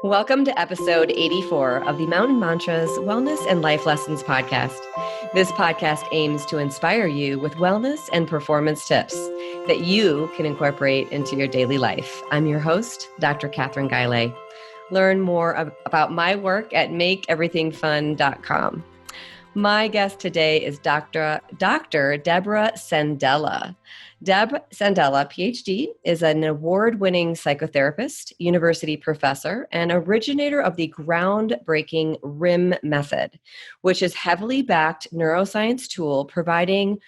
Welcome to episode 84 of the Mountain Mantras Wellness and Life Lessons podcast. This podcast aims to inspire you with wellness and performance tips that you can incorporate into your daily life. I'm your host, Dr. Catherine Guillet. Learn more about my work at makeeverythingfun.com. My guest today is Dr. Deborah Sandella. Deb Sandella Ph.D. is an award-winning psychotherapist, university professor, and originator of the groundbreaking REM method, which is heavily backed neuroscience tool providing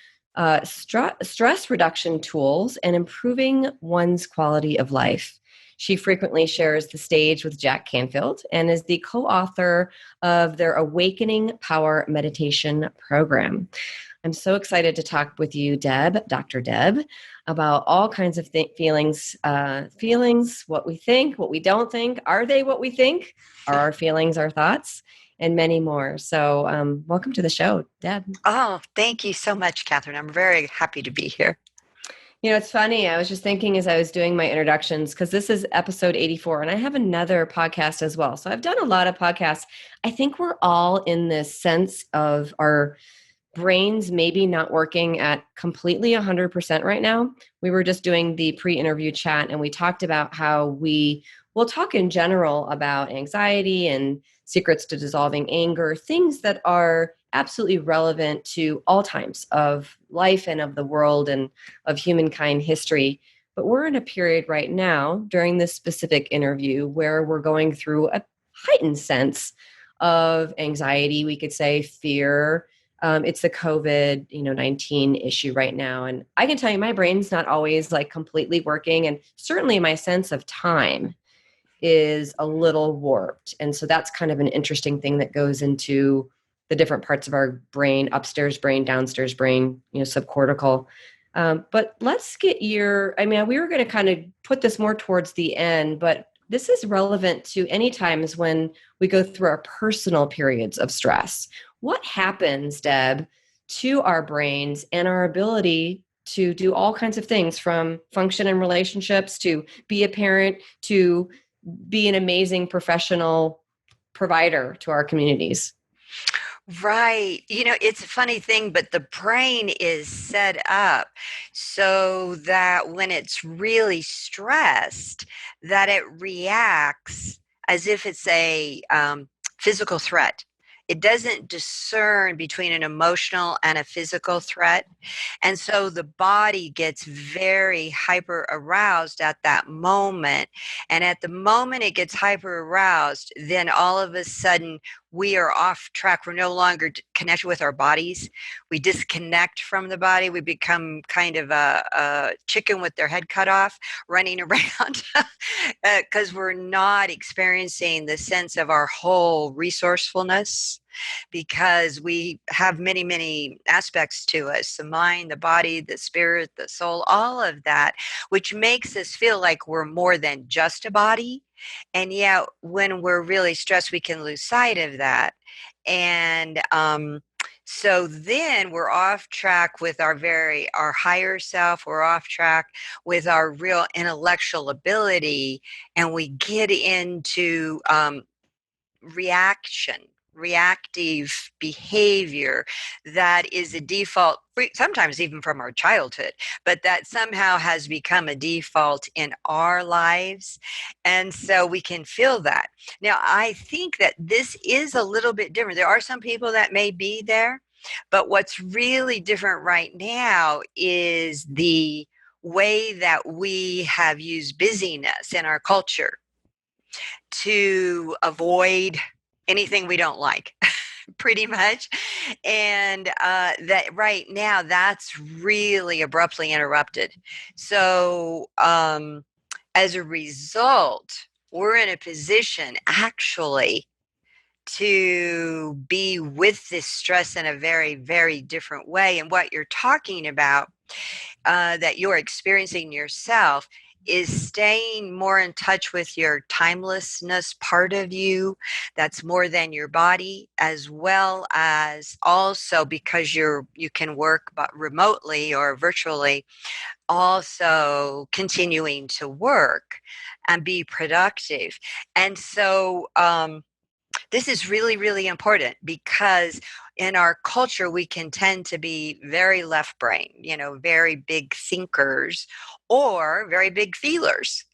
stress reduction tools and improving one's quality of life. She frequently shares the stage with Jack Canfield and is the co-author of their Awakening Power Meditation program. I'm so excited to talk with you, Dr. Deb, about all kinds of feelings, what we think, what we don't think. Are they what we think? Are our feelings our thoughts? And many more. So welcome to the show, Deb. Oh, thank you so much, Catherine. I'm very happy to be here. You know, it's funny. I was just thinking as I was doing my introductions, because this is episode 84, and I have another podcast as well. So I've done a lot of podcasts. I think we're all in this sense of our brains maybe not working at completely 100% right now. We were just doing the pre-interview chat, and we talked about how we'll talk in general about anxiety and secrets to dissolving anger, things that are absolutely relevant to all times of life and of the world and of humankind history. But we're in a period right now during this specific interview where we're going through a heightened sense of anxiety, we could say fear. It's the COVID-19 issue right now. And I can tell you my brain's not always like completely working. And certainly my sense of time is a little warped. And so that's kind of an interesting thing that goes into the different parts of our brain, upstairs brain, downstairs brain, subcortical. But let's get we were going to kind of put this more towards the end, but this is relevant to any times when we go through our personal periods of stress. What happens, Deb, to our brains and our ability to do all kinds of things, from function in relationships, to be a parent, to be an amazing professional provider to our communities? Right. It's a funny thing, but the brain is set up so that when it's really stressed, that it reacts as if it's a physical threat. It doesn't discern between an emotional and a physical threat. And so the body gets very hyper aroused at that moment. And at the moment it gets hyper aroused, then all of a sudden we are off track. We're no longer connected with our bodies. We disconnect from the body. We become kind of a chicken with their head cut off, running around because we're not experiencing the sense of our whole resourcefulness, because we have many, many aspects to us, the mind, the body, the spirit, the soul, all of that, which makes us feel like we're more than just a body. And yet, when we're really stressed, we can lose sight of that. And so then we're off track with our higher self. We're off track with our real intellectual ability, and we get into reactive behavior that is a default, sometimes even from our childhood, but that somehow has become a default in our lives. And so we can feel that. Now, I think that this is a little bit different. There are some people that may be there, but what's really different right now is the way that we have used busyness in our culture to avoid anything we don't like, pretty much. And that right now, that's really abruptly interrupted. So as a result, we're in a position actually to be with this stress in a very, very different way. And what you're talking about, that you're experiencing yourself, is staying more in touch with your timelessness part of you that's more than your body, as well as also because you can work but remotely or virtually, also continuing to work and be productive. And so this is really, really important because in our culture, we can tend to be very left brain, very big thinkers or very big feelers.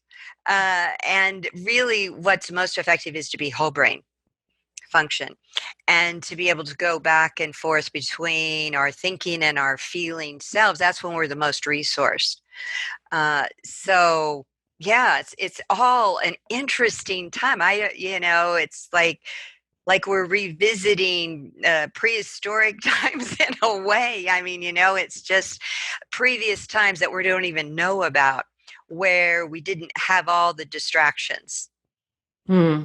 And really, what's most effective is to be whole brain function and to be able to go back and forth between our thinking and our feeling selves. That's when we're the most resourced. So yeah, it's all an interesting time. It's like we're revisiting prehistoric times in a way. I mean, it's just previous times that we don't even know about, where we didn't have all the distractions. Hmm.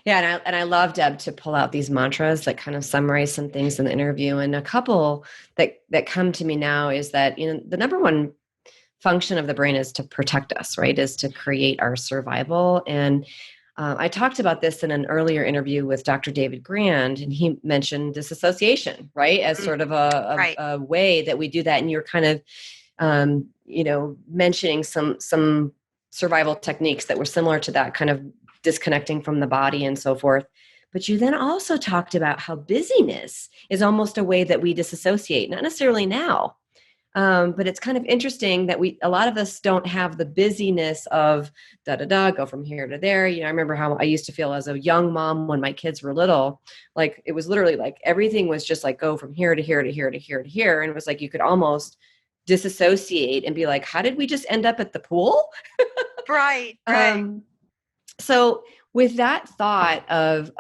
Yeah, and I love, Deb, to pull out these mantras that kind of summarize some things in the interview. And a couple that come to me now is that the number one function of the brain is to protect us, right? Is to create our survival. And I talked about this in an earlier interview with Dr. David Grand, and he mentioned disassociation, right, as Mm, sort of a, right. a, a way that we do that. And you're kind of, mentioning some survival techniques that were similar to that, kind of disconnecting from the body and so forth. But you then also talked about how busyness is almost a way that we disassociate, not necessarily now, but it's kind of interesting that a lot of us don't have the busyness of da da da, go from here to there. I remember how I used to feel as a young mom when my kids were little. Like it was literally like everything was just like go from here to here to here to here to here, and it was like you could almost disassociate and be like, how did we just end up at the pool? Right, right. um, so with that thought of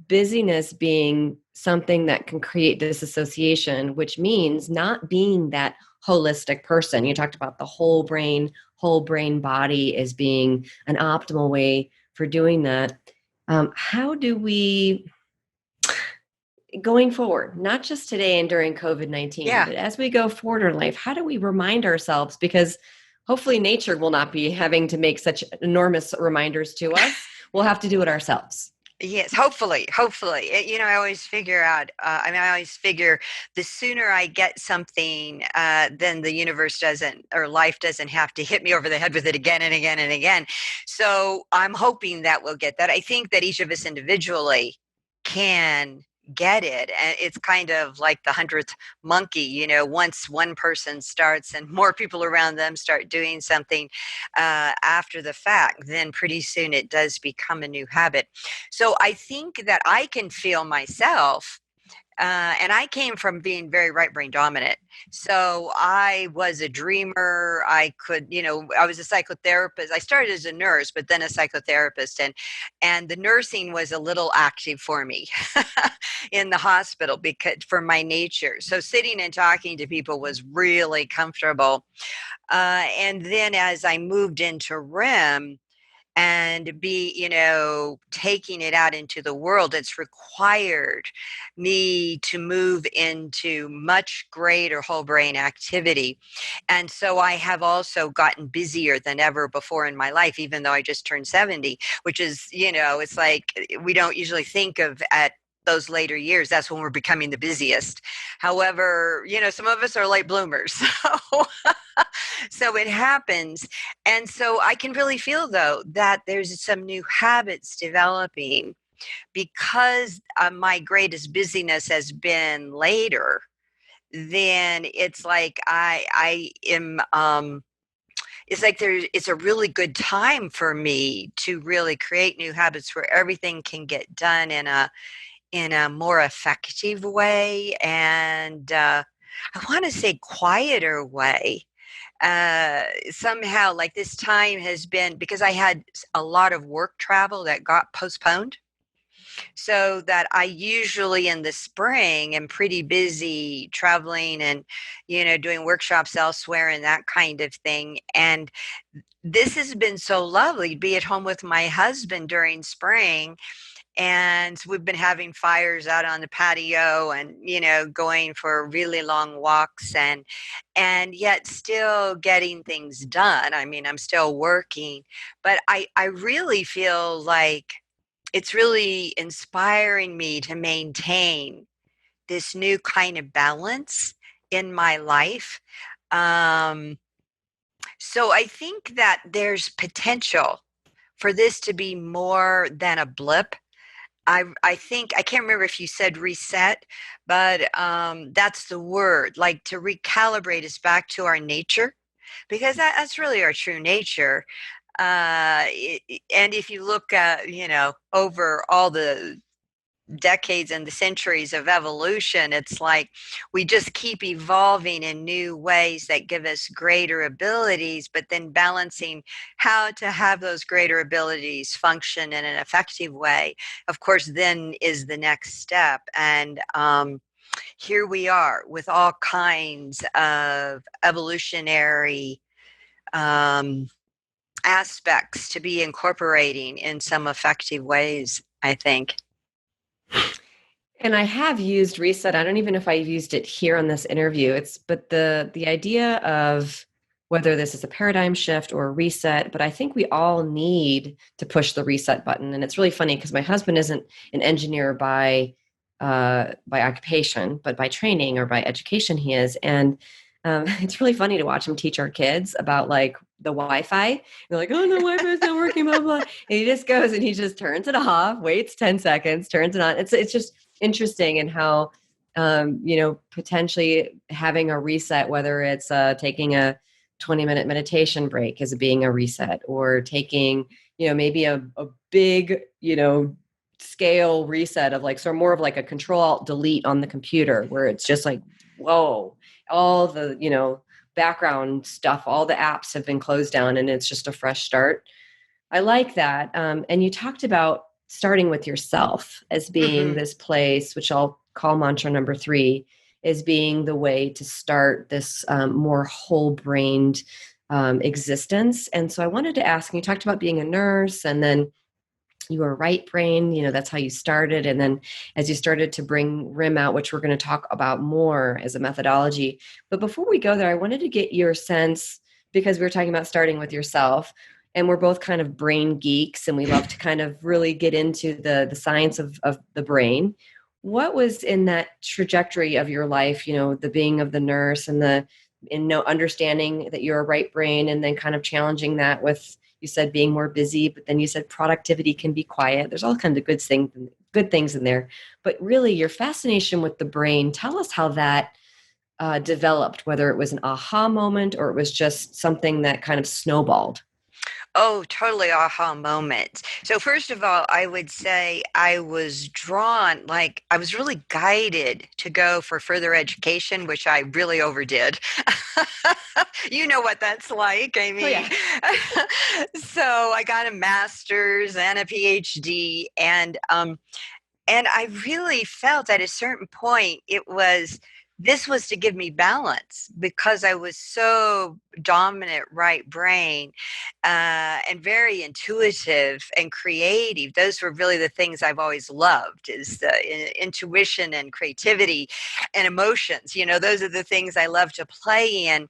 busyness being something that can create disassociation, which means not being that holistic person. You talked about the whole brain body as being an optimal way for doing that. How do we, going forward, not just today and during COVID-19, Yeah. but as we go forward in life, how do we remind ourselves? Because hopefully nature will not be having to make such enormous reminders to us. We'll have to do it ourselves. Yes, hopefully, hopefully. I always figure out, I always figure the sooner I get something, then the universe doesn't, or life doesn't have to hit me over the head with it again and again and again. So I'm hoping that we'll get that. I think that each of us individually can get it. And it's kind of like the hundredth monkey, once one person starts and more people around them start doing something after the fact, then pretty soon it does become a new habit. So I think that I can feel myself. And I came from being very right brain dominant. So I was a dreamer. I was a psychotherapist. I started as a nurse, but then a psychotherapist. And the nursing was a little active for me in the hospital because for my nature. So sitting and talking to people was really comfortable. And then as I moved into REM, and be taking it out into the world, it's required me to move into much greater whole brain activity. And so I have also gotten busier than ever before in my life, even though I just turned 70, which is, it's like we don't usually think of at those later years, that's when we're becoming the busiest. However, some of us are late bloomers. So it happens. And so I can really feel, though, that there's some new habits developing because my greatest busyness has been later. Then it's like I am. It's like it's a really good time for me to really create new habits where everything can get done in a more effective way and I want to say quieter way. Somehow, like this time has been because I had a lot of work travel that got postponed. So that I usually in the spring am pretty busy traveling and, doing workshops elsewhere and that kind of thing. And this has been so lovely to be at home with my husband during spring And we've been having fires out on the patio and, going for really long walks and yet still getting things done. I mean, I'm still working, but I really feel like it's really inspiring me to maintain this new kind of balance in my life. Um, so I think that there's potential for this to be more than a blip. I think I can't remember if you said reset, but that's the word. Like to recalibrate us back to our nature, because that's really our true nature. And if you look at over all the decades and the centuries of evolution, it's like we just keep evolving in new ways that give us greater abilities, but then balancing how to have those greater abilities function in an effective way, of course, then is the next step. And here we are with all kinds of evolutionary um, aspects to be incorporating in some effective ways, I think. And I have used reset. I don't even know if I've used it here on this interview. But the idea of whether this is a paradigm shift or a reset, but I think we all need to push the reset button. And it's really funny because my husband isn't an engineer by occupation, but by training or by education he is. And it's really funny to watch him teach our kids about like the Wi-Fi. They're like, "Oh, no, Wi-Fi is not working," blah blah. And he just goes and he just turns it off, waits 10 seconds, turns it on. It's just interesting and how potentially having a reset, whether it's taking a 20-minute meditation break as being a reset, or taking maybe a big scale reset of like, so more of like a control alt delete on the computer where it's just like, whoa, all the background stuff, all the apps have been closed down and it's just a fresh start. I like that. And you talked about starting with yourself as being Mm-hmm. this place, which I'll call mantra number 3, is being the way to start this more whole brained existence. And so I wanted to ask, you talked about being a nurse and then you were right brain, that's how you started. And then as you started to bring REM out, which we're going to talk about more as a methodology. But before we go there, I wanted to get your sense, because we were talking about starting with yourself, and we're both kind of brain geeks and we love to kind of really get into the science of the brain. What was in that trajectory of your life, the being of the nurse and understanding that you're a right brain, and then kind of challenging that with, you said being more busy, but then you said productivity can be quiet. There's all kinds of good things in there. But really, your fascination with the brain, tell us how that developed, whether it was an aha moment or it was just something that kind of snowballed. Oh, totally aha moment. So first of all, I would say I was drawn, like I was really guided to go for further education, which I really overdid. You know what that's like. I Oh, mean, yeah. so I got a master's and a PhD, and I really felt at a certain point this was to give me balance because I was so dominant right brain and very intuitive and creative. Those were really the things I've always loved, is the intuition and creativity and emotions. Those are the things I love to play in,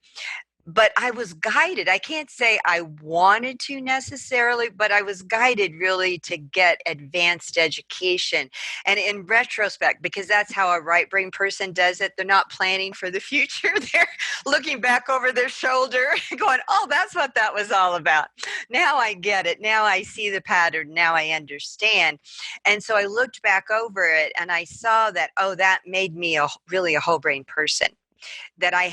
but I was guided. I can't say I wanted to necessarily, but I was guided really to get advanced education. And in retrospect, because that's how a right brain person does it, they're not planning for the future. They're looking back over their shoulder and going, "Oh, that's what that was all about. Now I get it. Now I see the pattern. Now I understand." And so I looked back over it and I saw that, oh, that made me really a whole brain person, that I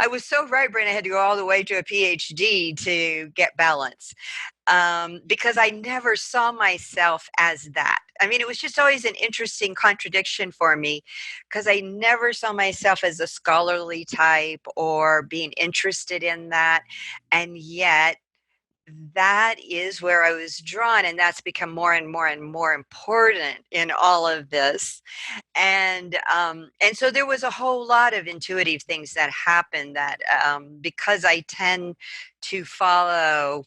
was so right brain, I had to go all the way to a PhD to get balance, because I never saw myself as that. I mean, it was just always an interesting contradiction for me because I never saw myself as a scholarly type or being interested in that. And yet, that is where I was drawn, and that's become more and more and more important in all of this. And so there was a whole lot of intuitive things that happened that, because I tend to follow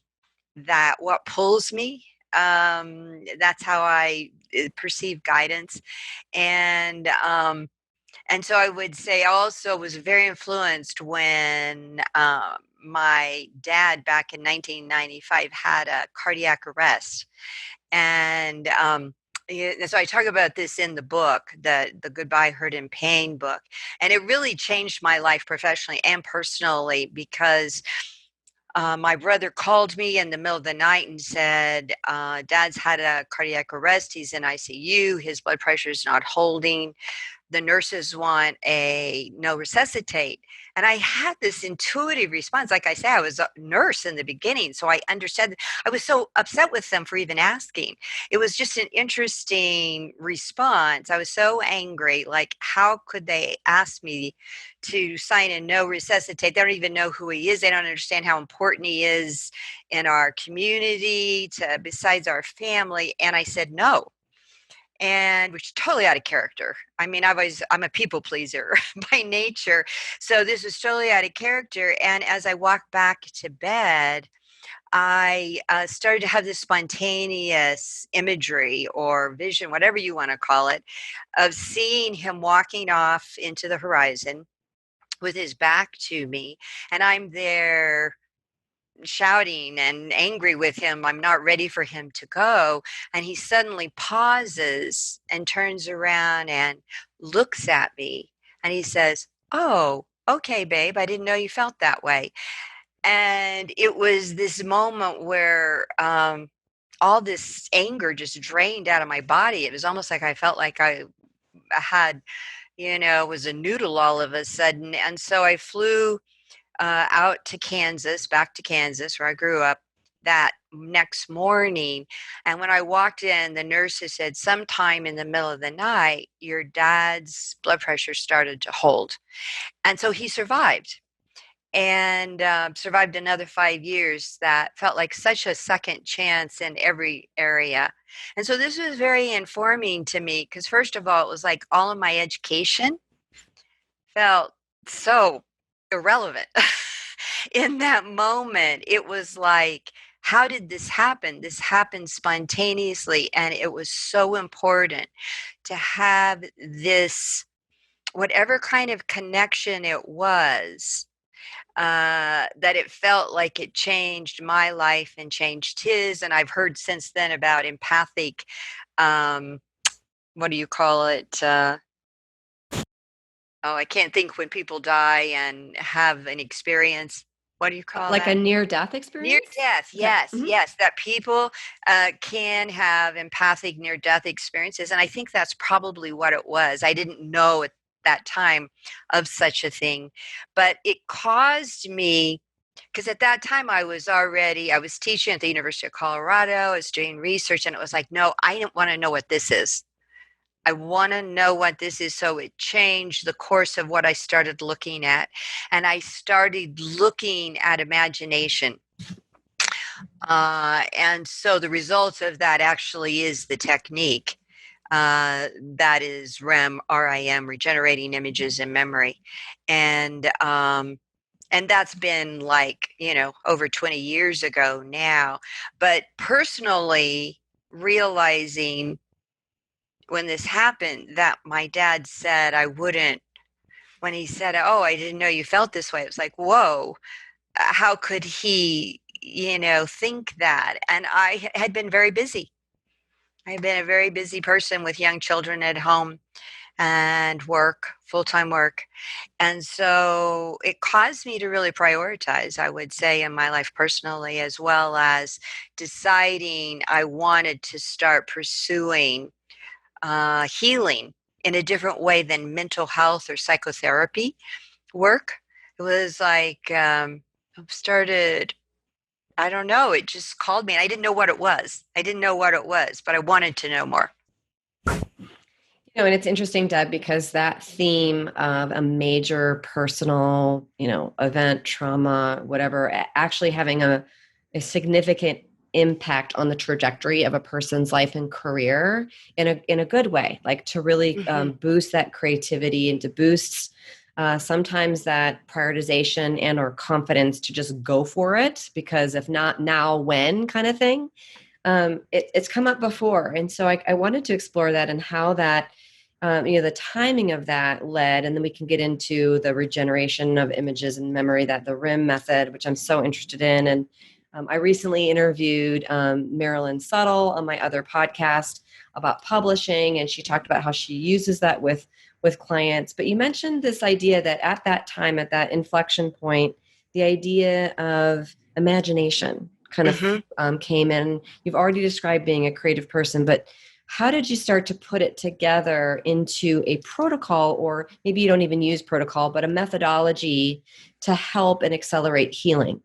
that what pulls me, That's how I perceive guidance. And so I would say also was very influenced when my dad back in 1995 had a cardiac arrest. And so I talk about this in the book, the Goodbye Hurt and Pain book. And it really changed my life professionally and personally because my brother called me in the middle of the night and said, Dad's had a cardiac arrest. He's in ICU. His blood pressure is not holding. The nurses want a no resuscitate. And I had this intuitive response. Like I say, I was a nurse in the beginning, so I understood. I was so upset with them for even asking. It was just an interesting response. I was so angry. Like, how could they ask me to sign a no resuscitate? They don't even know who he is. They don't understand how important he is in our community, besides our family. And I said no, and which is totally out of character. I mean, I'm a people pleaser by nature. So this was totally out of character. And as I walked back to bed, I started to have this spontaneous imagery or vision, whatever you want to call it, of seeing him walking off into the horizon with his back to me. And I'm there shouting and angry with him. I'm not ready for him to go. And he suddenly pauses and turns around and looks at me. And he says, "Oh, okay, babe. I didn't know you felt that way." And it was this moment where all this anger just drained out of my body. It was almost like I felt like I had, was a noodle all of a sudden. And so I flew out to Kansas, back to Kansas, where I grew up, that next morning. And when I walked in, the nurses said, sometime in the middle of the night, your dad's blood pressure started to hold. And so he survived and survived another 5 years. That felt like such a second chance in every area. And so this was very informing to me because, first of all, it was like all of my education felt so irrelevant. In that moment, it was like, how did this happen? This happened spontaneously, and it was so important to have this, whatever kind of connection it was, that it felt like it changed my life and changed his. And I've heard since then about empathic, what do you call it? I can't think when people die and have an experience. What do you call Like a that? near-death Near experience? death, Okay. yes, Mhm. yes, that people can have empathic near death experiences. And I think that's probably what it was. I didn't know at that time of such a thing, but it caused me, because at that time I was teaching at the University of Colorado, I was doing research, and it was like, no, I don't want to know what this is. I want to know what this is. So it changed the course of what I started looking at. And I started looking at imagination. And so the results of that actually is the technique. That is REM, regenerating images in memory. And that's been like, over 20 years ago now. But personally, realizing when this happened that my dad said I wouldn't, when he said, "Oh, I didn't know you felt this way," it was like, whoa, how could he, think that? And I had been very busy. I had been a very busy person with young children at home and work, full-time work. And so it caused me to really prioritize, I would say, in my life personally, as well as deciding I wanted to start pursuing healing in a different way than mental health or psychotherapy work. It was like, started, I don't know, it just called me, and I didn't know what it was. But I wanted to know more. And it's interesting, Deb, because that theme of a major personal, event, trauma, whatever, actually having a significant impact on the trajectory of a person's life and career in a good way, like to really boost that creativity and to boost sometimes that prioritization and or confidence to just go for it, because if not now, when kind of thing. it's come up before. And so I wanted to explore that and how that, the timing of that led, and then we can get into the regeneration of images and memory, that the REM method, which I'm so interested in. And I recently interviewed Marilyn Suttle on my other podcast about publishing, and she talked about how she uses that with clients. But you mentioned this idea that at that time, at that inflection point, the idea of imagination kind of Mm-hmm. came in. You've already described being a creative person, but how did you start to put it together into a protocol, or maybe you don't even use protocol, but a methodology to help and accelerate healing?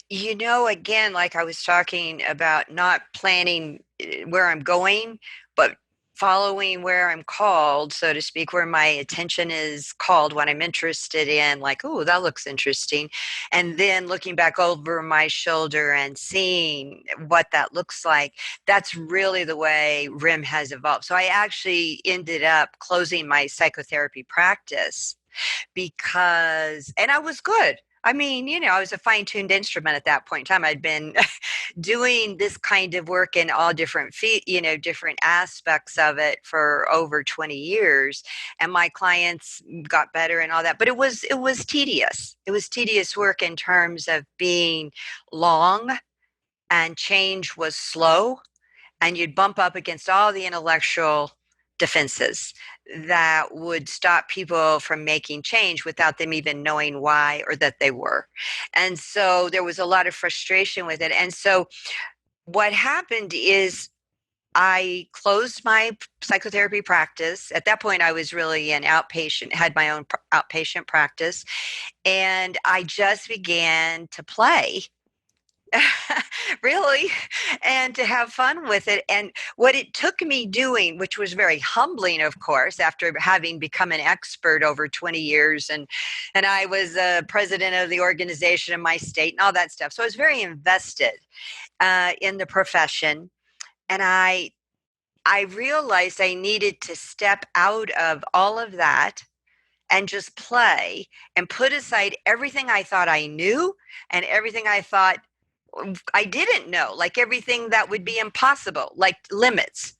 Again, like I was talking about, not planning where I'm going, but following where I'm called, so to speak, where my attention is called, what I'm interested in, like, oh, that looks interesting. And then looking back over my shoulder and seeing what that looks like. That's really the way REM has evolved. So I actually ended up closing my psychotherapy practice because, and I was good. I mean, I was a fine-tuned instrument at that point in time. I'd been doing this kind of work in all different aspects of it for over 20 years, and my clients got better and all that. But it was tedious. It was tedious work in terms of being long, and change was slow, and you'd bump up against all the intellectual defenses that would stop people from making change without them even knowing why or that they were. And so there was a lot of frustration with it. And so what happened is I closed my psychotherapy practice. At that point, I was really an outpatient, had my own outpatient practice, and I just began to play. Really, and to have fun with it. And what it took me doing, which was very humbling, of course, after having become an expert over 20 years, and I was president of the organization in my state and all that stuff, so I was very invested in the profession. And I realized I needed to step out of all of that and just play, and put aside everything I thought I knew and everything I thought I didn't know, like everything that would be impossible, like limits.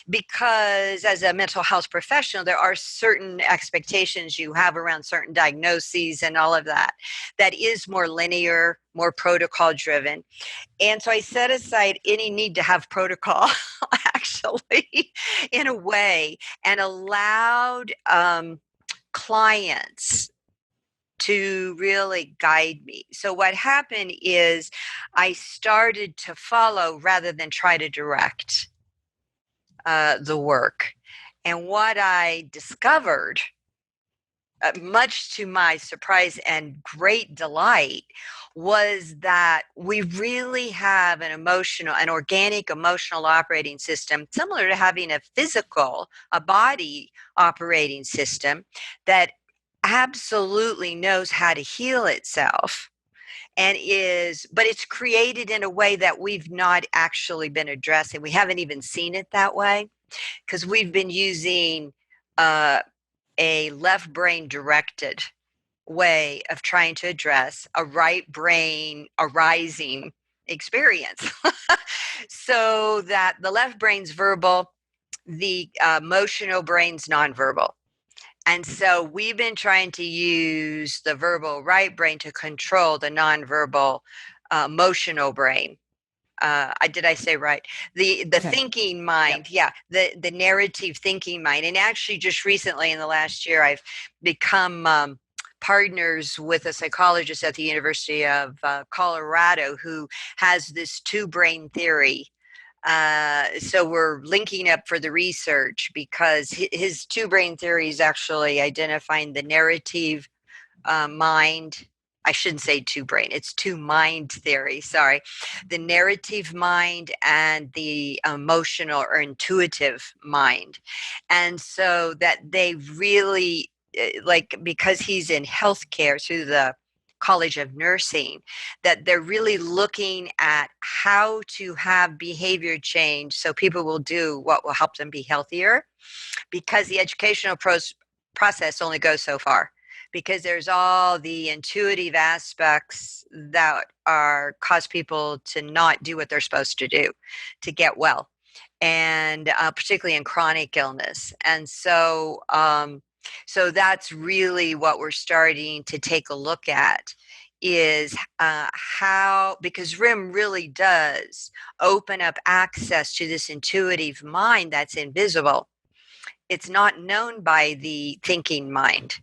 Because as a mental health professional, there are certain expectations you have around certain diagnoses and all of that, that is more linear, more protocol driven. And so I set aside any need to have protocol, actually, in a way, and allowed clients to really guide me. So what happened is I started to follow rather than try to direct the work. And what I discovered, much to my surprise and great delight, was that we really have an organic emotional operating system, similar to having a body operating system, that absolutely knows how to heal itself, but it's created in a way that we've not actually been addressing. We haven't even seen it that way, because we've been using uh, a left brain directed way of trying to address a right brain arising experience. So that the left brain's verbal, the emotional brain's nonverbal. And so we've been trying to use the verbal right brain to control the nonverbal emotional brain. Did I say right? The Okay. thinking Yep. mind, yeah, the narrative thinking mind. And actually, just recently in the last year, I've become partners with a psychologist at the University of Colorado who has this two brain theory. So we're linking up for the research, because his two brain theory is actually identifying the narrative mind. I shouldn't say two brain, it's two mind theory, sorry. The narrative mind and the emotional or intuitive mind. And so that they really, because he's in healthcare through the College of Nursing, that they're really looking at how to have behavior change so people will do what will help them be healthier, because the educational process only goes so far, because there's all the intuitive aspects that are cause people to not do what they're supposed to do to get well, and particularly in chronic illness. And so that's really what we're starting to take a look at, is how, because REM really does open up access to this intuitive mind that's invisible. It's not known by the thinking mind,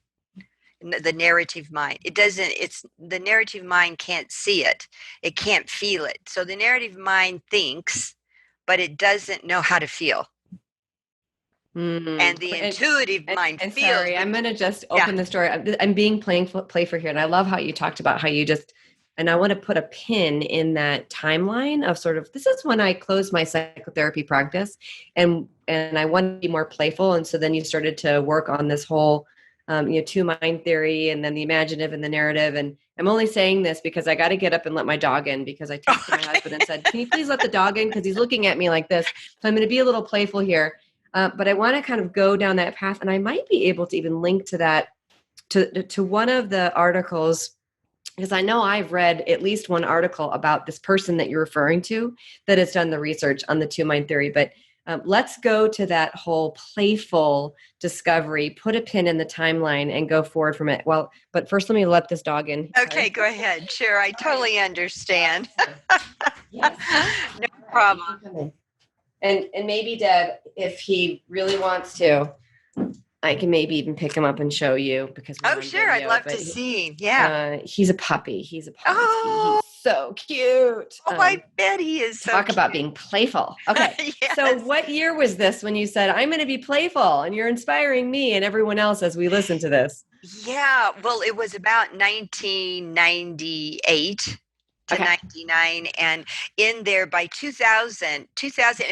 the narrative mind. It doesn't, it's the narrative mind can't see it. It can't feel it. So the narrative mind thinks, but it doesn't know how to feel. And the intuitive mind and feels. sorry, I'm going to just Yeah. open the story. I'm being playful here. And I love how you talked about how you just, and I want to put a pin in that timeline of sort of, this is when I closed my psychotherapy practice, and I wanted to be more playful. And so then you started to work on this whole, two mind theory, and then the imaginative and the narrative. And I'm only saying this because I got to get up and let my dog in, because I texted my husband and said, can you please let the dog in? Because he's looking at me like this. So I'm going to be a little playful here. But I want to kind of go down that path, and I might be able to even link to that, to one of the articles, because I know I've read at least one article about this person that you're referring to that has done the research on the two mind theory. But let's go to that whole playful discovery, put a pin in the timeline, and go forward from it. Well, but first let me let this dog in. Okay, go ahead. Sure, I totally understand. Yes. No problem. And maybe, Deb, if he really wants to, I can maybe even pick him up and show you, because we're on Sure, video, I'd love to see. Yeah. He's a puppy. He's a puppy. Oh, He's so cute. I bet he is so talk cute. About being playful. Okay. Yes. So what year was this when you said, I'm going to be playful, and you're inspiring me and everyone else as we listen to this? Yeah, well, it was about 1998 to 99, and in there by 2000,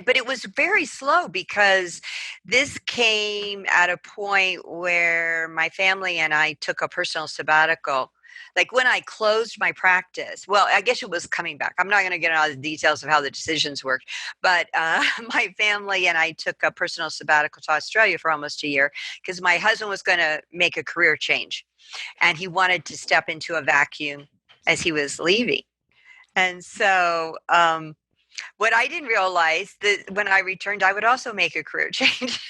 but it was very slow, because this came at a point where my family and I took a personal sabbatical. Like when I closed my practice, well, I guess it was coming back. I'm not going to get into all the details of how the decisions worked, but my family and I took a personal sabbatical to Australia for almost a year, because my husband was going to make a career change, and he wanted to step into a vacuum as he was leaving. And so what I didn't realize, that when I returned, I would also make a career change.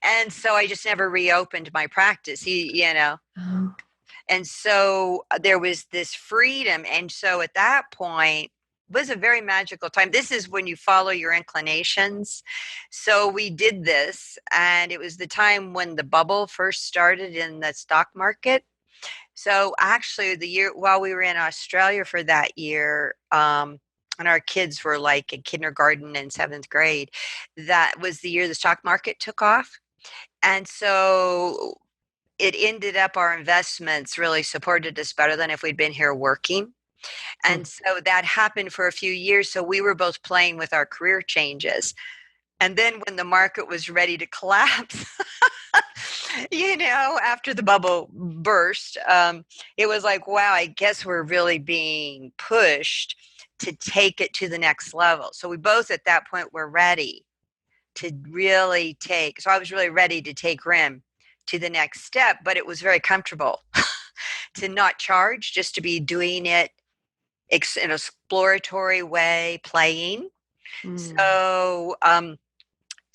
And so I just never reopened my practice. And so there was this freedom. And so at that point, was a very magical time. This is when you follow your inclinations. So we did this, and it was the time when the bubble first started in the stock market. So actually, the year while we were in Australia for that year, and our kids were like in kindergarten and seventh grade, that was the year the stock market took off. And so it ended up, our investments really supported us better than if we'd been here working. And so that happened for a few years. So we were both playing with our career changes. And then when the market was ready to collapse, after the bubble burst, it was like, wow, I guess we're really being pushed to take it to the next level. So we both at that point were ready to really take, so I was really ready to take REM to the next step, but it was very comfortable to not charge, just to be doing it in an exploratory way, playing. So I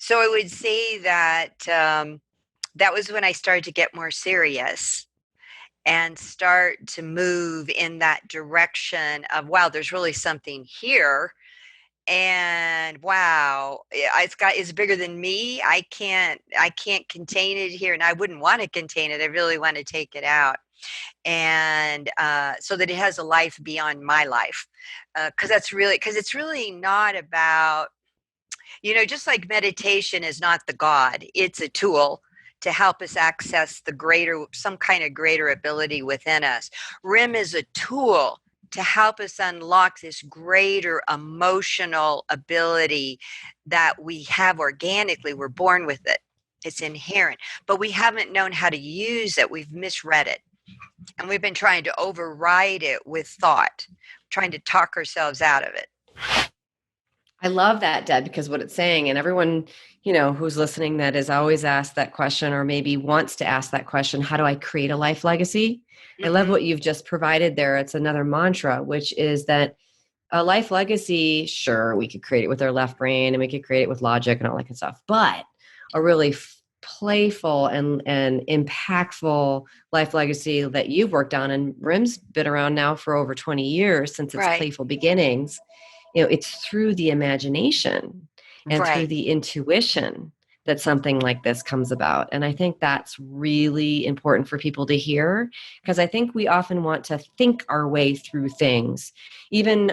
would say that that was when I started to get more serious and start to move in that direction of, wow, there's really something here. And wow, it's bigger than me. I can't contain it here, and I wouldn't want to contain it. I really want to take it out, and so that it has a life beyond my life. Because it's really not about, just like meditation is not the God, it's a tool to help us access some kind of greater ability within us. REM is a tool to help us unlock this greater emotional ability that we have organically. We're born with it. It's inherent, but we haven't known how to use it. We've misread it. And we've been trying to override it with thought, trying to talk ourselves out of it. I love that, Deb, because what it's saying, and everyone, who's listening that is always asked that question or maybe wants to ask that question, how do I create a life legacy? I love Hmm. what you've just provided there. It's another mantra, which is that a life legacy, sure, we could create it with our left brain and we could create it with logic and all that good stuff, but a really playful and impactful life legacy that you've worked on, and RIM's been around now for over 20 years since its Right, playful beginnings. It's through the imagination and through right. the intuition that something like this comes about. And I think that's really important for people to hear, because I think we often want to think our way through things. Even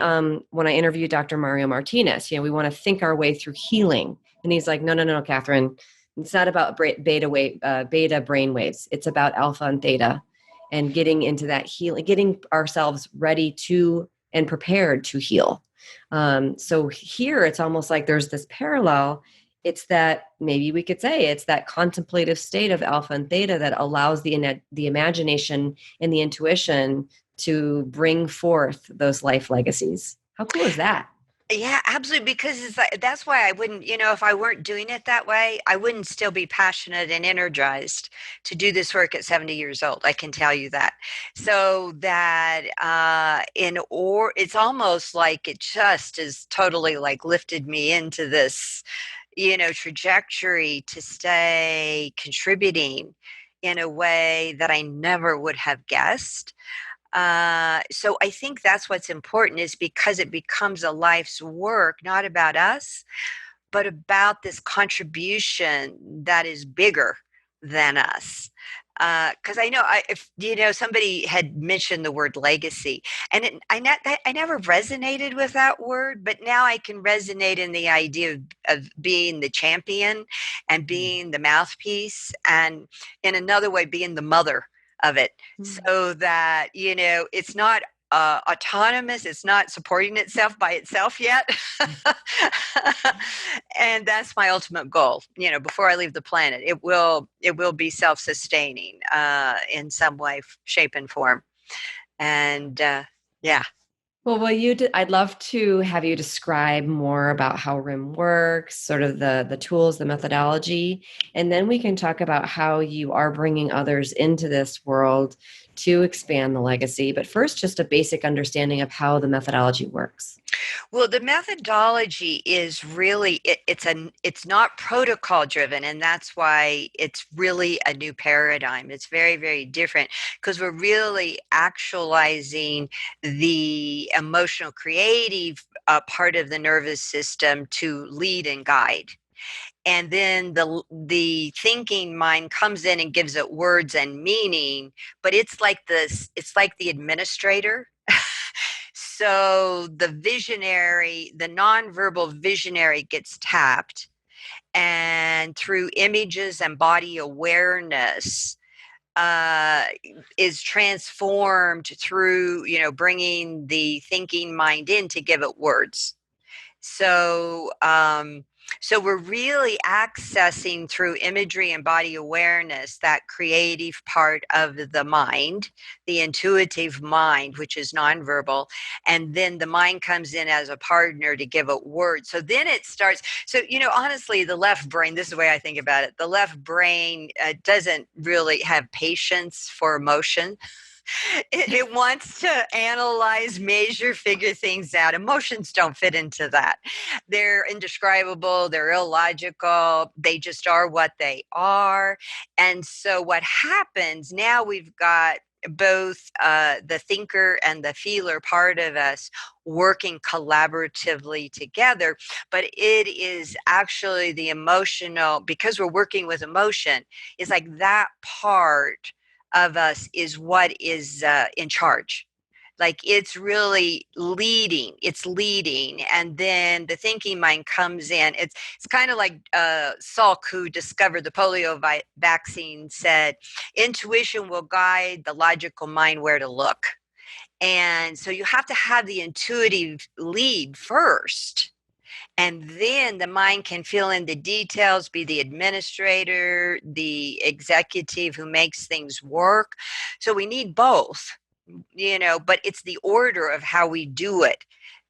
when I interviewed Dr. Mario Martinez, we want to think our way through healing. And he's like, no, no, no, Catherine, it's not about beta brain waves. It's about alpha and theta, and getting into that healing, getting ourselves ready to and prepared to heal. So here it's almost like there's this parallel. It's that, maybe we could say, it's that contemplative state of alpha and theta that allows the imagination and the intuition to bring forth those life legacies. How cool is that? Yeah, absolutely. Because it's like, that's why I wouldn't, if I weren't doing it that way, I wouldn't still be passionate and energized to do this work at 70 years old. I can tell you that. So that, it's almost like it just is totally like lifted me into this, trajectory to stay contributing in a way that I never would have guessed. So I think that's what's important, is because it becomes a life's work, not about us, but about this contribution that is bigger than us. Because I know, if somebody had mentioned the word legacy, and I never resonated with that word, but now I can resonate in the idea of being the champion and being the mouthpiece, and in another way, being the mother of it, Mm. so that it's not autonomous, it's not supporting itself by itself yet. And that's my ultimate goal. Before I leave the planet, it will be self-sustaining in some way, shape, and form. And yeah. Well, I'd love to have you describe more about how RIM works, sort of the tools, the methodology, and then we can talk about how you are bringing others into this world to expand the legacy. But first, just a basic understanding of how the methodology works. Well, the methodology is really, it's not protocol driven, and that's why it's really a new paradigm. It's very, very different, because we're really actualizing the emotional creative part of the nervous system to lead and guide. And then the thinking mind comes in and gives it words and meaning, but it's like the administrator. So the nonverbal visionary gets tapped, and through images and body awareness, uh, is transformed through, bringing the thinking mind in to give it words. So, so we're really accessing through imagery and body awareness that creative part of the mind, the intuitive mind, which is nonverbal, and then the mind comes in as a partner to give it words. So then it starts. So honestly, the left brain. This is the way I think about it. The left brain doesn't really have patience for emotion. It wants to analyze, measure, figure things out. Emotions don't fit into that. They're indescribable, they're illogical, they just are what they are. And so, what happens now, we've got both the thinker and the feeler part of us working collaboratively together, but it is actually the emotional, because we're working with emotion, is like that part of us is what is in charge. Like it's leading, and then the thinking mind comes in. It's kind of like Salk, who discovered the polio vaccine, said intuition will guide the logical mind where to look. And so you have to have the intuitive lead first, and then the mind can fill in the details, be the administrator, the executive who makes things work. So we need both, but it's the order of how we do it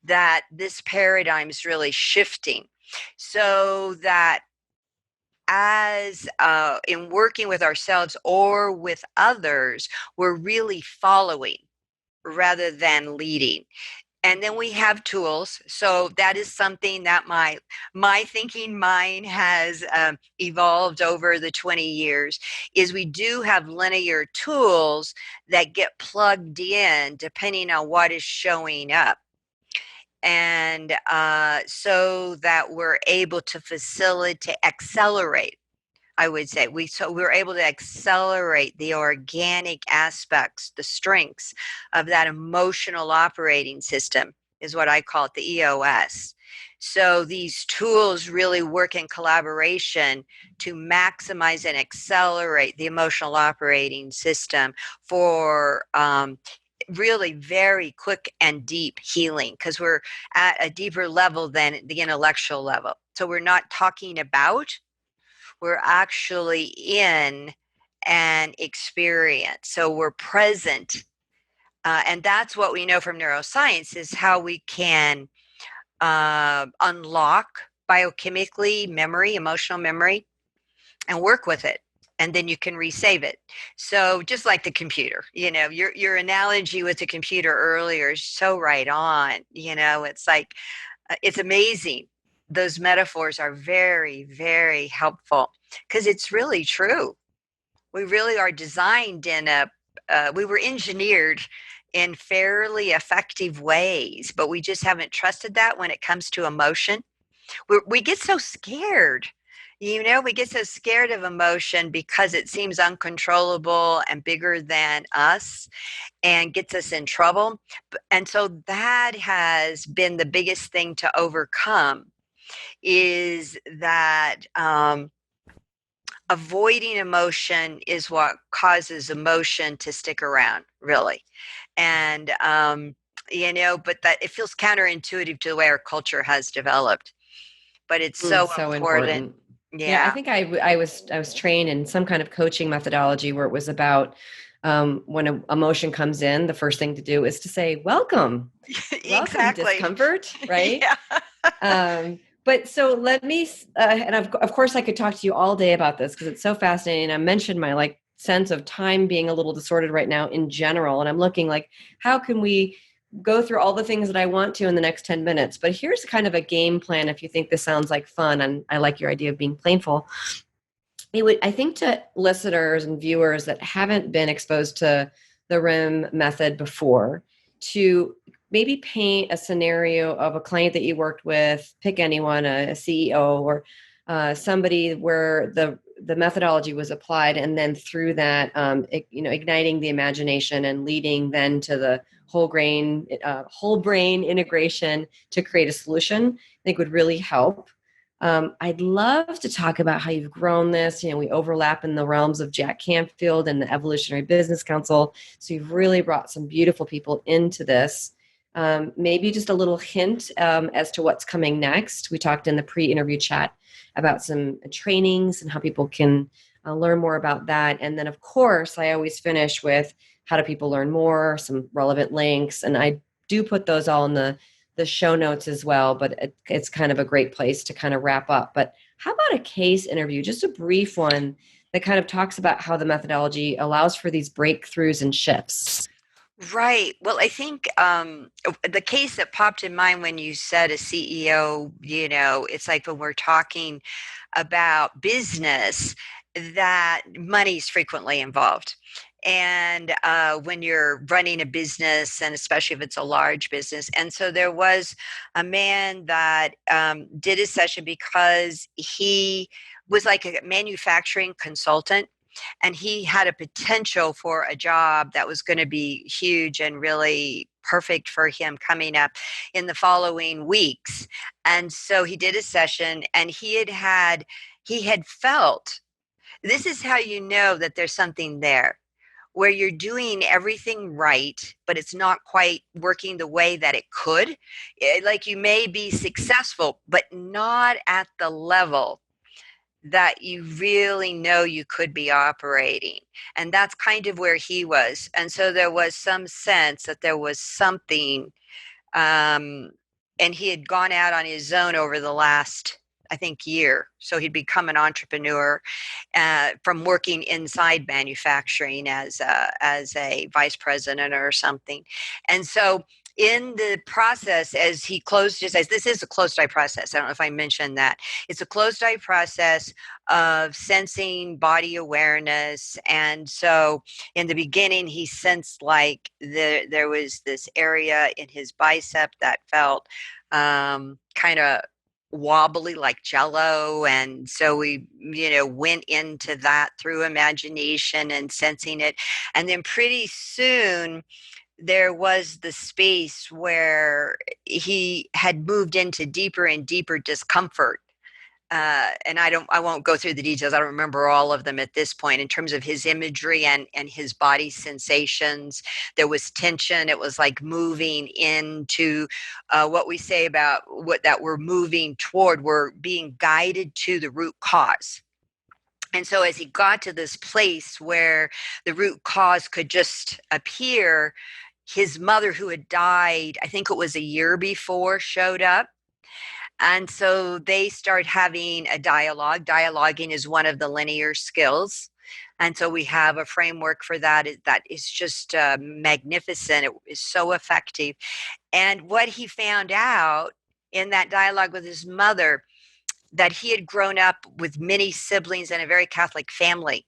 that this paradigm is really shifting, so that as in working with ourselves or with others, we're really following rather than leading. And then we have tools. So that is something that my thinking mind has evolved over the 20 years, is we do have linear tools that get plugged in depending on what is showing up. And so that we're able to facilitate, accelerate, I would say. We're able to accelerate the organic aspects, the strengths of that emotional operating system, is what I call it, the EOS. So these tools really work in collaboration to maximize and accelerate the emotional operating system for really very quick and deep healing, because we're at a deeper level than the intellectual level. So we're not talking about, we're actually in an experience. So we're present. And that's what we know from neuroscience, is how we can unlock biochemically memory, emotional memory, and work with it. And then you can resave it. So just like the computer, your analogy with the computer earlier is so right on. It's like, it's amazing. Those metaphors are very, very helpful, because it's really true. We really are designed we were engineered in fairly effective ways, but we just haven't trusted that when it comes to emotion. We get so scared. We get so scared of emotion because it seems uncontrollable and bigger than us and gets us in trouble. And so that has been the biggest thing to overcome, is that avoiding emotion is what causes emotion to stick around, really. And, but that it feels counterintuitive to the way our culture has developed. But it's so So important. important. Yeah, I Yeah. think I was trained in some kind of coaching methodology where it was about when an emotion comes in, the first thing to do is to say, welcome, welcome Exactly. discomfort, right? Yeah. But so let me, and of course I could talk to you all day about this because it's so fascinating. I mentioned my sense of time being a little distorted right now in general. And I'm looking how can we go through all the things that I want to in the next 10 minutes? But here's kind of a game plan if you think this sounds like fun, and I like your idea of being playful. I think, to listeners and viewers that haven't been exposed to the REM method before, to maybe paint a scenario of a client that you worked with, pick anyone, a CEO or somebody where the methodology was applied, and then through that, igniting the imagination and leading then to the whole brain integration to create a solution, I think would really help. I'd love to talk about how you've grown this. We overlap in the realms of Jack Canfield and the Evolutionary Business Council. So you've really brought some beautiful people into this. Maybe just a little hint as to what's coming next. We talked in the pre-interview chat about some trainings and how people can learn more about that. And then, of course, I always finish with how do people learn more, some relevant links. And I do put those all in the show notes as well, but it's kind of a great place to kind of wrap up. But how about a case interview, just a brief one that kind of talks about how the methodology allows for these breakthroughs and shifts? Right. Well, I think the case that popped in mind when you said a CEO, it's like when we're talking about business, that money's frequently involved. And when you're running a business, and especially if it's a large business. And so there was a man that did a session because he was like a manufacturing consultant, and he had a potential for a job that was going to be huge and really perfect for him coming up in the following weeks. And so he did a session, and he had felt, this is how you know that there's something there, where you're doing everything right, but it's not quite working the way that it could. Like, you may be successful, but not at the level that you really know you could be operating. And that's kind of where he was. And so there was some sense that there was something and he had gone out on his own over the last, I think, year. So he'd become an entrepreneur from working inside manufacturing as a vice president or something. And so in the process, as he closed his eyes, this is a closed eye process. I don't know if I mentioned that. It's a closed eye process of sensing body awareness. And so in the beginning, he sensed like there was this area in his bicep that felt kind of wobbly like jello, and so we went into that through imagination and sensing it, and then pretty soon there was the space where he had moved into deeper and deeper discomfort. And I won't go through the details. I don't remember all of them at this point in terms of his imagery and his body sensations. There was tension. It was like moving into what we say about what that we're moving toward. We're being guided to the root cause. And so as he got to this place where the root cause could just appear, his mother, who had died, I think it was a year before, showed up. And so they start having a dialogue. Dialoguing is one of the linear skills. And so we have a framework for that. That is just magnificent. It is so effective. And what he found out in that dialogue with his mother, that he had grown up with many siblings in a very Catholic family.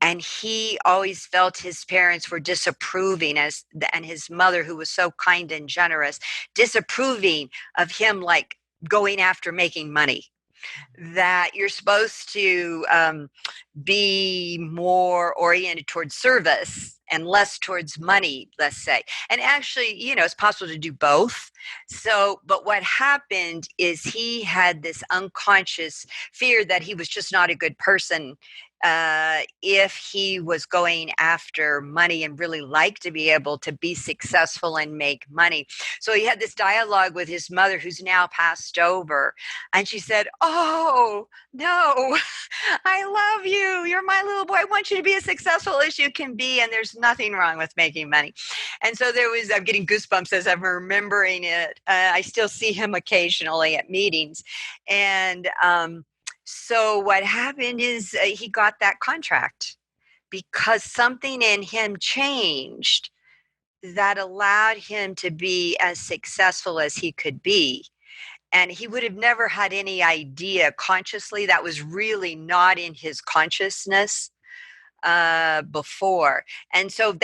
And he always felt his parents were disapproving, and his mother, who was so kind and generous, disapproving of him, like going after making money. That you're supposed to be more oriented towards service and less towards money, let's say. And actually, it's possible to do both. So, but what happened is he had this unconscious fear that he was just not a good person if he was going after money and really liked to be able to be successful and make money. So he had this dialogue with his mother, who's now passed over. And she said, "Oh, no, I love you. You're my little boy. I want you to be as successful as you can be. And there's nothing wrong with making money." And so I'm getting goosebumps as I'm remembering it. I still see him occasionally at meetings. And so what happened is he got that contract because something in him changed that allowed him to be as successful as he could be. And he would have never had any idea consciously. That was really not in his consciousness before. And so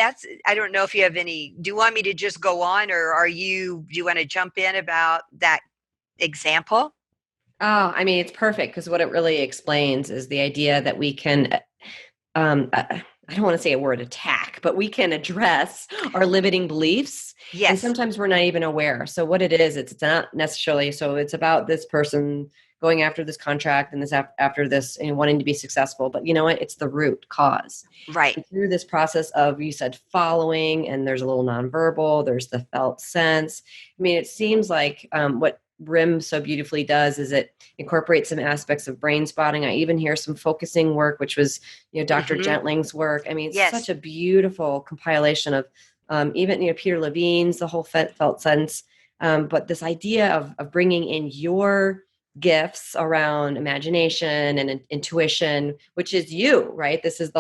I don't know if you have any, do you want me to just go on, or do you want to jump in about that example? Oh, I mean, it's perfect because what it really explains is the idea that we can, I don't want to say a word attack, but we can address our limiting beliefs. Yes. And sometimes we're not even aware. So what it is, it's not necessarily, so it's about this person going after this contract and this after this and wanting to be successful. But you know what? It's the root cause. Right. And through this process of, you said following, and there's a little nonverbal, there's the felt sense. I mean, it seems like what REM so beautifully does is it incorporates some aspects of brain spotting. I even hear some focusing work, which was, Dr. Gentling's work. I mean, it's such a beautiful compilation of even, Peter Levine's, the whole felt sense. But this idea of bringing in your gifts around imagination and intuition, which is you, right? This is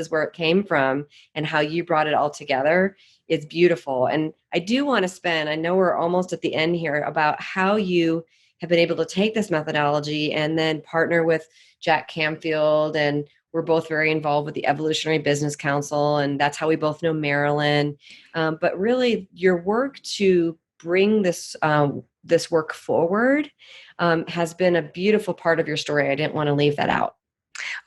where it came from, and how you brought it all together. It's beautiful. And I do want to I know we're almost at the end here, about how you have been able to take this methodology and then partner with Jack Canfield. And we're both very involved with the Evolutionary Business Council. And that's how we both know Marilyn. But really your work to bring this work forward has been a beautiful part of your story. I didn't want to leave that out.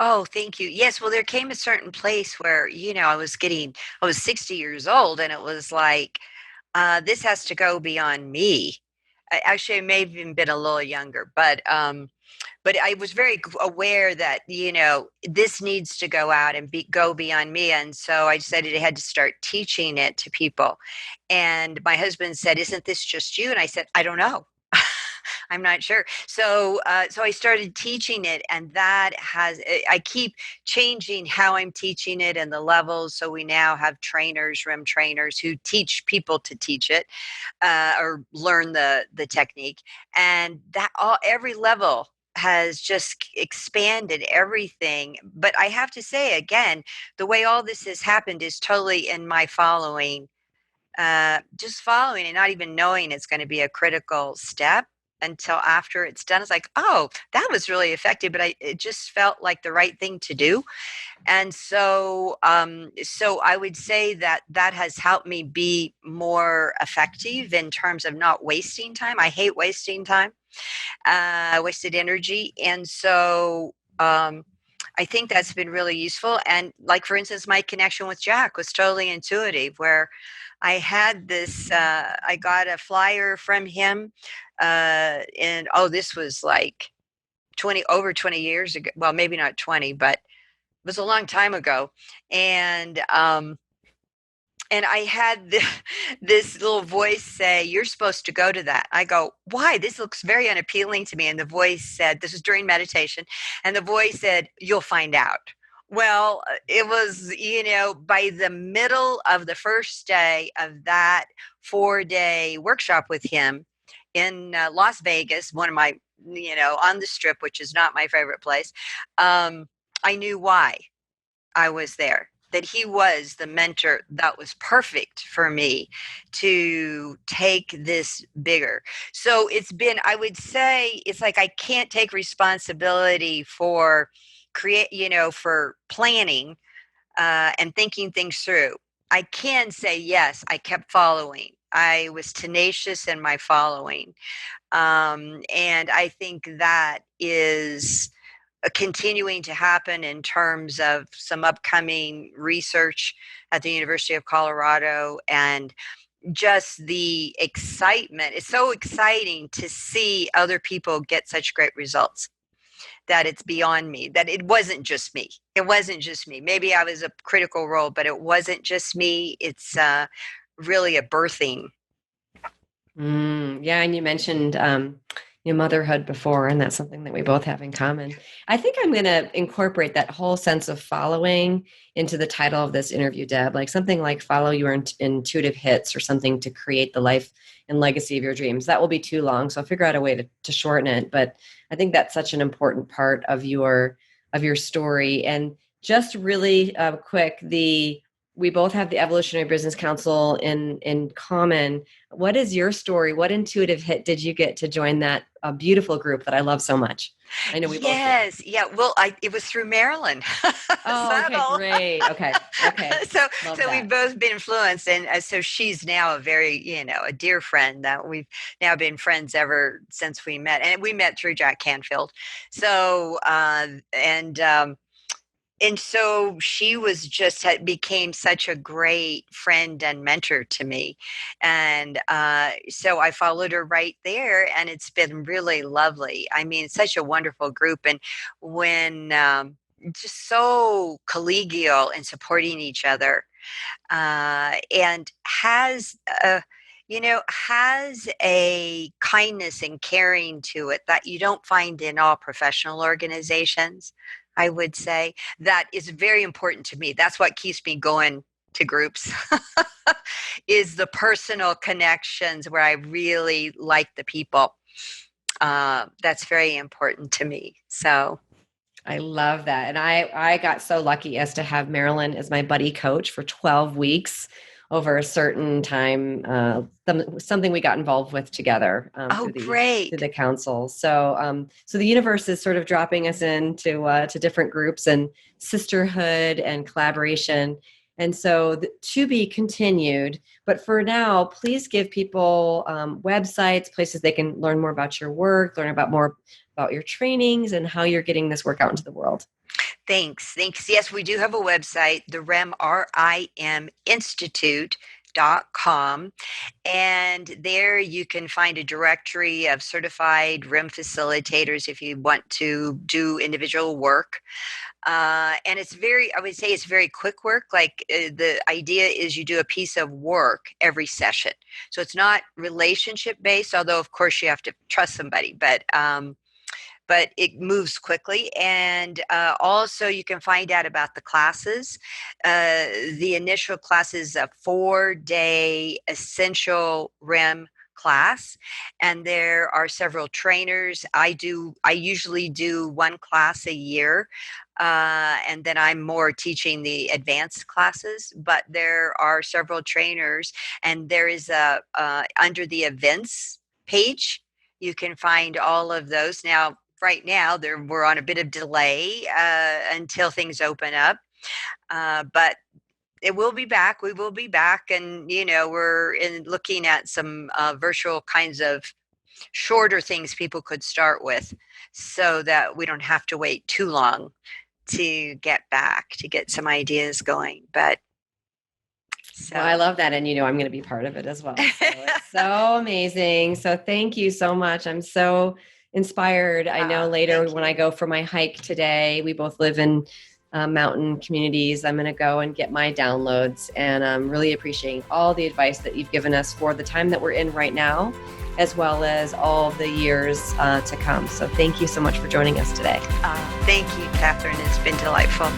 Oh, thank you. Yes. Well, there came a certain place where, I was 60 years old, and it was like, this has to go beyond me. Actually, I may have even been a little younger, but I was very aware that, this needs to go out and go beyond me. And so I decided I had to start teaching it to people. And my husband said, "Isn't this just you?" And I said, "I don't know." I'm not sure. So, so I started teaching it, and I keep changing how I'm teaching it and the levels. So we now have trainers, REM trainers, who teach people to teach it, or learn the technique, and every level has just expanded everything. But I have to say again, the way all this has happened is totally in my following, just following and not even knowing it's going to be a critical step until after it's done. It's like, oh, that was really effective, but it just felt like the right thing to do. And so, so I would say that has helped me be more effective in terms of not wasting time. I hate wasting time, wasted energy. And so, I think that's been really useful. And like, for instance, my connection with Jack was totally intuitive, where I had this, I got a flyer from him, and oh, this was like over 20 years ago. Well, maybe not 20, but it was a long time ago. And I had this little voice say, "You're supposed to go to that." I go, "Why? This looks very unappealing to me." And the voice said, this was during meditation, and the voice said, "You'll find out." Well, it was, by the middle of the first day of that 4-day workshop with him in Las Vegas, one of my, on the strip, which is not my favorite place. I knew why I was there, that he was the mentor that was perfect for me to take this bigger. So it's been, I would say, it's like I can't take responsibility for for planning, and thinking things through. I can say, yes, I kept following. I was tenacious in my following. And I think that is continuing to happen in terms of some upcoming research at the University of Colorado, and just the excitement. It's so exciting to see other people get such great results, that it's beyond me, that it wasn't just me. It wasn't just me. Maybe I was a critical role, but it wasn't just me. It's really a birthing. Yeah, and you mentioned your motherhood before, and that's something that we both have in common. I think I'm going to incorporate that whole sense of following into the title of this interview, Deb, like something like "Follow Your Intuitive Hits" or something, to create the life and legacy of your dreams. That will be too long, so I'll figure out a way to shorten it. But I think that's such an important part of your story. And just really quick, we both have the Evolutionary Business Council in common. What is your story? What intuitive hit did you get to join that beautiful group that I love so much? I know we both do. Yes, yeah. Well, it was through Marilyn. Oh, okay, Subtle. great. Okay, okay, so love so we've that. both been influenced, and so she's now a very, a dear friend that we've now been friends ever since we met, and we met through Jack Canfield. So and so she was just became such a great friend and mentor to me. And so I followed her right there, and it's been really lovely. I mean, it's such a wonderful group. And when just so collegial and supporting each other, and has a kindness and caring to it that you don't find in all professional organizations. I would say that is very important to me. That's what keeps me going to groups, is the personal connections where I really like the people. That's very important to me. So I love that. And I got so lucky as to have Marilyn as my buddy coach for 12 weeks over a certain time, something we got involved with together oh, through great. the council. So the universe is sort of dropping us into to different groups and sisterhood and collaboration. And so to be continued. But for now, please give people websites, places they can learn more about your work, learn about more about your trainings and how you're getting this work out into the world. Thanks. Yes, we do have a website, the REM, RIM Institute, REM.com, and there you can find a directory of certified REM facilitators if you want to do individual work. And it's I would say it's very quick work. Like the idea is you do a piece of work every session. So it's not relationship based, although of course you have to trust somebody, but it moves quickly. And also you can find out about the classes. The initial class is a 4-day essential REM class, and there are several trainers. I usually do one class a year, and then I'm more teaching the advanced classes, but there are several trainers, and there is under the events page, you can find all of those. Now, right now, we're on a bit of delay until things open up, but it will be back. We will be back, and we're looking at some virtual kinds of shorter things people could start with, so that we don't have to wait too long to get back to get some ideas going. But well, I love that, and I'm going to be part of it as well. So it's so amazing. So thank you so much. I'm so inspired. I know later when I go for my hike today, we both live in mountain communities. I'm going to go and get my downloads, and I'm really appreciating all the advice that you've given us for the time that we're in right now, as well as all the years to come. So thank you so much for joining us today. Thank you, Catherine. It's been delightful.